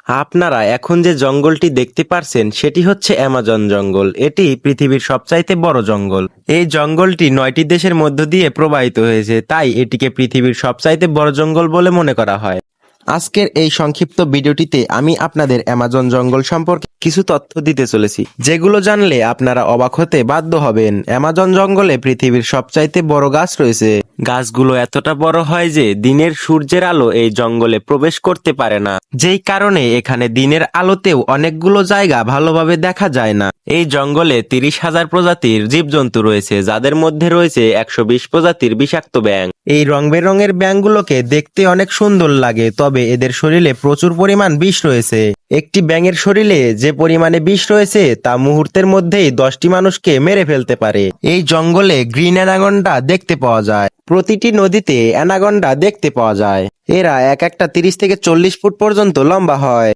আপনারা এখন যে জঙ্গলটি দেখতে পারছেন সেটি হচ্ছে অ্যামাজন জঙ্গল। এটি পৃথিবীর সবচাইতে বড় জঙ্গল। এই জঙ্গলটি 9টি দেশের মধ্য দিয়ে প্রবাহিত হয়েছে, তাই এটিকে পৃথিবীর সবচাইতে বড় জঙ্গল বলে মনে করা হয়। আজকের এই সংক্ষিপ্ত ভিডিওটিতে আমি আপনাদের অ্যামাজন জঙ্গল সম্পর্কে কিছু তথ্য দিতে চলেছি, যেগুলো জানলে আপনারা অবাক হতে বাধ্য হবেন। অ্যামাজন জঙ্গলে পৃথিবীর সবচাইতে বড় গাছ রয়েছে। গাছগুলো এতটা বড় হয় যে দিনের সূর্যের আলো এই জঙ্গলে প্রবেশ করতে পারে না, যেই কারণে এখানে দিনের আলোতেও অনেকগুলো জায়গা ভালোভাবে দেখা যায় না। এই জঙ্গলে 30,000 প্রজাতির জীবজন্তু রয়েছে, যাদের মধ্যে রয়েছে 120 প্রজাতির বিষাক্ত ব্যাঙ। এই রং বেরঙের ব্যাঙগুলোকে দেখতে অনেক সুন্দর লাগে, তবে এদের শরীরে প্রচুর পরিমাণ বিষ রয়েছে। একটি ব্যাঙের শরীরে যে পরিমাণে বিষ রয়েছে তা মুহূর্তের মধ্যেই 10টি মানুষকে মেরে ফেলতে পারে। এই জঙ্গলে গ্রিন অ্যানাকন্ডা দেখতে পাওয়া যায়। প্রতিটি নদীতে অ্যানাকন্ডা দেখতে পাওয়া যায়। এরা এক একটা 30 থেকে 40 ফুট পর্যন্ত লম্বা হয়।